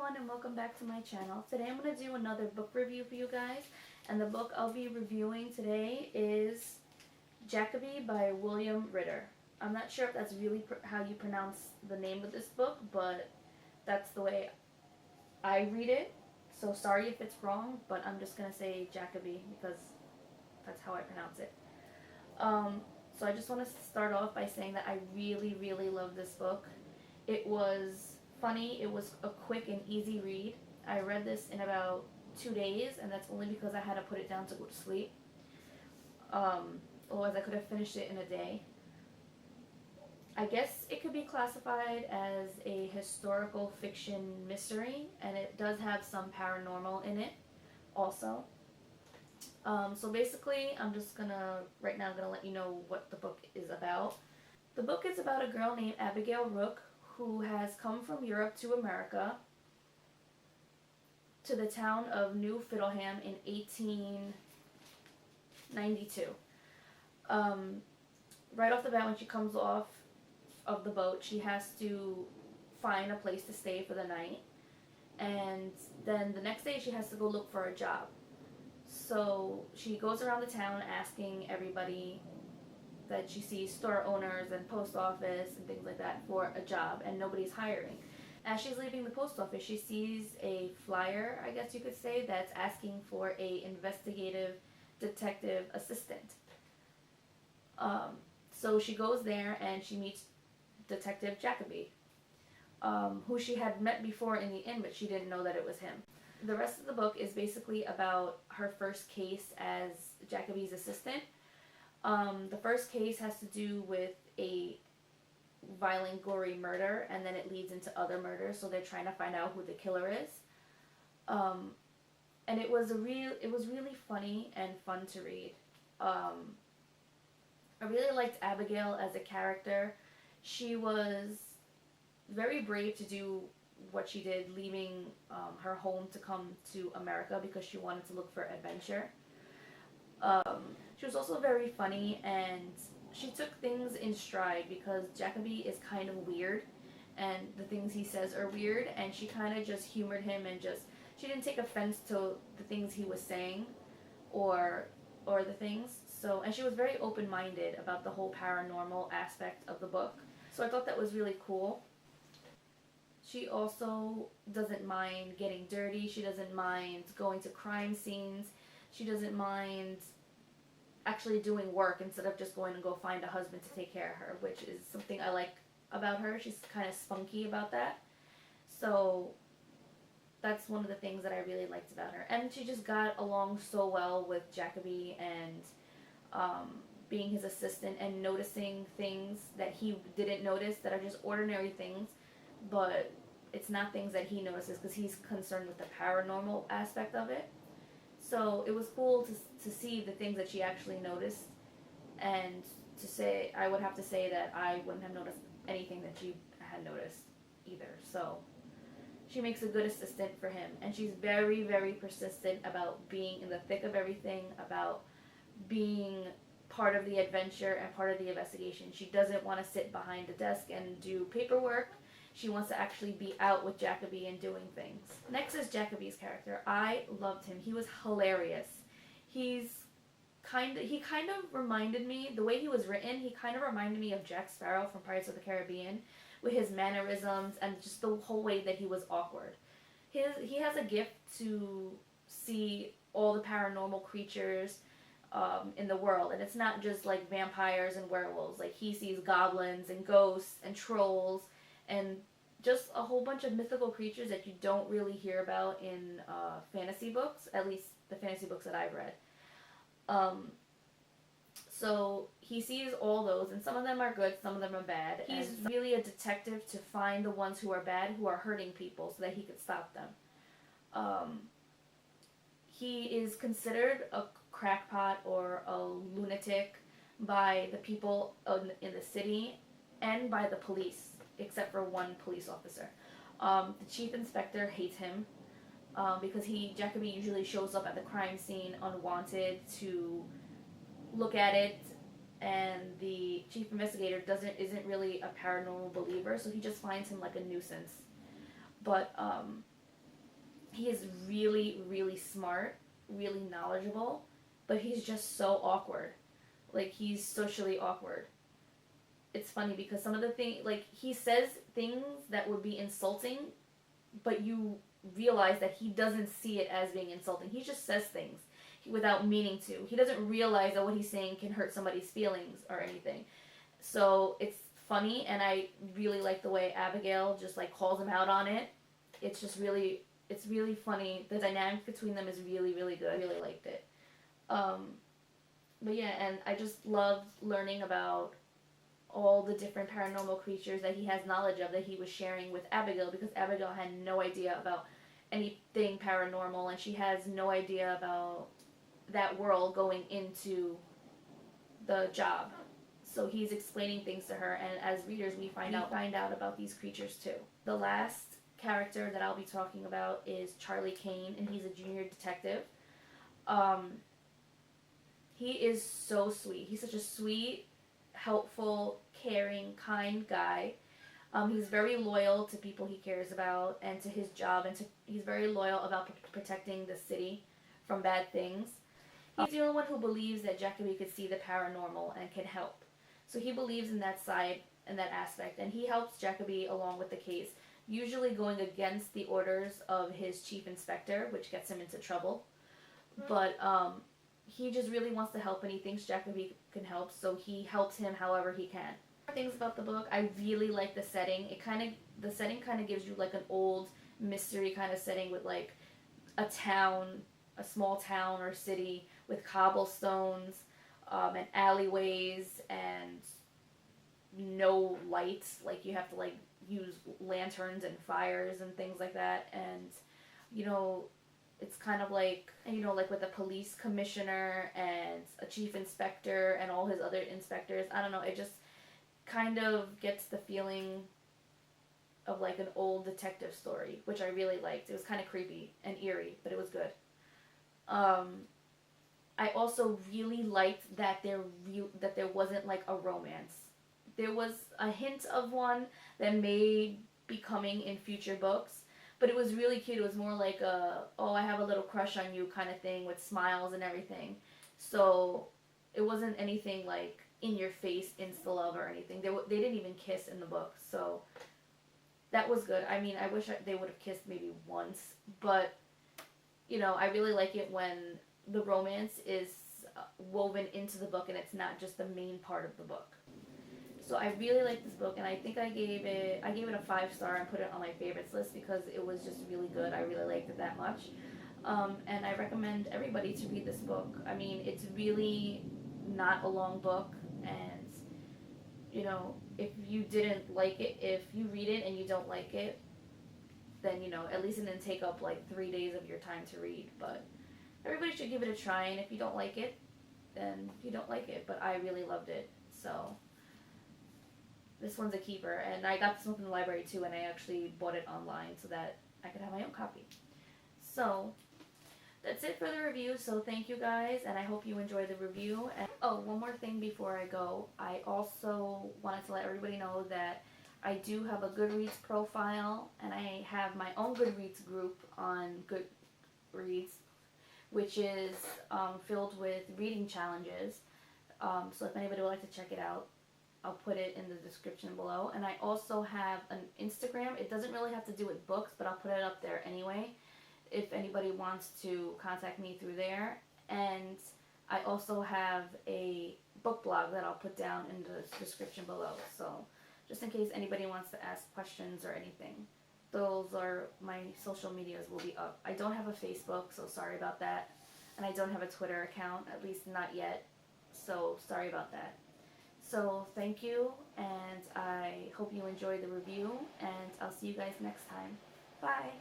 everyone, and welcome back to my channel. Today I'm going to do another book review for you guys, and the book I'll be reviewing today is Jackaby by William Ritter. I'm not sure if that's really how you pronounce the name of this book, but that's the way I read it, so sorry if it's wrong, but I'm just going to say Jackaby because that's how I pronounce it. So I just want to start off by saying that I really love this book. It was funny, it was a quick and easy read. I read this in about 2 days, and that's only because I had to put it down to go to sleep. Otherwise I could have finished it in a day. I guess it could be classified as a historical fiction mystery, and it does have some paranormal in it also. So basically, I'm just right now gonna let you know what the book is about. The book is about a girl named Abigail Rook who has come from Europe to America, to the town of New Fiddleham in 1892. Right off the bat, when she comes off of the boat, she has to find a place to stay for the night, and then the next day she has to go look for a job. So she goes around the town asking everybody that she sees, store owners and post office and things like that, for a job, and nobody's hiring. As she's leaving the post office, she sees a flyer, I guess you could say, that's asking for a investigative detective assistant. So she goes there and she meets Detective Jackaby, who she had met before in the inn, but she didn't know that it was him. The rest of the book is basically about her first case as Jackaby's assistant. The first case has to do with a violent, gory murder, and then it leads into other murders, so they're trying to find out who the killer is. And it was really funny and fun to read. I really liked Abigail as a character. She was very brave to do what she did, leaving her home to come to America because she wanted to look for adventure. She was also very funny, and she took things in stride because Jackaby is kind of weird, and the things he says are weird, and she kind of just humored him, and she didn't take offense to the things he was saying or the things. So, and she was very open-minded about the whole paranormal aspect of the book. So I thought that was really cool. She also doesn't mind getting dirty. She doesn't mind going to crime scenes. She doesn't mind actually doing work instead of just going to go find a husband to take care of her, which is something I like about her. She's kind of spunky about that. So that's one of the things that I really liked about her. And she just got along so well with Jackaby, and being his assistant and noticing things that he didn't notice that are just ordinary things, but it's not things that he notices because he's concerned with the paranormal aspect of it. So it was cool to see the things that she actually noticed, and to say, I would have to say that I wouldn't have noticed anything that she had noticed either. So she makes a good assistant for him, and she's very persistent about being in the thick of everything, about being part of the adventure and part of the investigation. She doesn't want to sit behind a desk and do paperwork. She wants to actually be out with Jackaby and doing things. Next is Jackaby's character. I loved him. He was hilarious. He kind of reminded me, the way he was written, he kind of reminded me of Jack Sparrow from Pirates of the Caribbean, with his mannerisms and just the whole way that he was awkward. He has a gift to see all the paranormal creatures in the world, and it's not just like vampires and werewolves. Like, he sees goblins and ghosts and trolls and just a whole bunch of mythical creatures that you don't really hear about in fantasy books, at least the fantasy books that I've read. So he sees all those, and some of them are good, some of them are bad. He's really a detective to find the ones who are bad, who are hurting people, so that he could stop them. He is considered a crackpot or a lunatic by the people in the city and by the police, except for one police officer. The chief inspector hates him because Jackaby usually shows up at the crime scene unwanted to look at it, and the chief investigator isn't really a paranormal believer, so he just finds him like a nuisance. But He is really, really smart, really knowledgeable, but he's just so awkward. Like, he's socially awkward. It's funny because some of the things, like, he says things that would be insulting, but you realize that he doesn't see it as being insulting. He just says things without meaning to. He doesn't realize that what he's saying can hurt somebody's feelings or anything. So it's funny, and I really like the way Abigail just like calls him out on it. It's just really, it's really funny. The dynamic between them is really, really good. I really liked it. But yeah, and I just loved learning about all the different paranormal creatures that he has knowledge of that he was sharing with Abigail, because Abigail had no idea about anything paranormal, and she has no idea about that world going into the job. So he's explaining things to her, and as readers we find out about these creatures too. The last character that I'll be talking about is Charlie Kane, and he's a junior detective. He is so sweet. He's such a sweet, helpful, caring, kind guy. He's very loyal to people he cares about and to his job, and he's very loyal about protecting the city from bad things. He's the only one who believes that Jackaby could see the paranormal and can help. So he believes in that side and that aspect, and he helps Jackaby along with the case, usually going against the orders of his chief inspector, which gets him into trouble. But he just really wants to help, and he thinks Jackaby can help, so he helps him however he can. Things about the book, I really like the setting. The setting kind of gives you like an old mystery kind of setting with like a town, a small town or city with cobblestones and alleyways and no lights. Like you have to like use lanterns and fires and things like that. And you know, it's kind of like, you know, like with a police commissioner and a chief inspector and all his other inspectors. I don't know, it just kind of gets the feeling of like an old detective story, which I really liked. It was kind of creepy and eerie, but it was good. I also really liked that there wasn't like a romance. There was a hint of one that may be coming in future books, but it was really cute. It was more like a, oh, I have a little crush on you kind of thing with smiles and everything. So it wasn't anything like in your face insta love or anything. They didn't even kiss in the book, so that was good. I mean, I wish they would have kissed maybe once, but you know, I really like it when the romance is woven into the book and it's not just the main part of the book. So I really like this book, and I think I gave it a 5-star and put it on my favorites list because it was just really good. I really liked it that much. And I recommend everybody to read this book. I mean, it's really not a long book, and you know, if you didn't like it, if you read it and you don't like it, then you know, at least it didn't take up like 3 days of your time to read. But everybody should give it a try, and if you don't like it, then you don't like it. But I really loved it, so this one's a keeper. And I got this one from the library too, and I actually bought it online so that I could have my own copy. So that's it for the review. So thank you guys, and I hope you enjoyed the review. And oh, one more thing before I go. I also wanted to let everybody know that I do have a Goodreads profile, and I have my own Goodreads group on Goodreads, which is filled with reading challenges. So if anybody would like to check it out, I'll put it in the description below. And I also have an Instagram. It doesn't really have to do with books, but I'll put it up there anyway if anybody wants to contact me through there. And I also have a book blog that I'll put down in the description below. So just in case anybody wants to ask questions or anything, those are my social medias will be up. I don't have a Facebook, so sorry about that. And I don't have a Twitter account, at least not yet. So sorry about that. So thank you, and I hope you enjoyed the review, and I'll see you guys next time. Bye!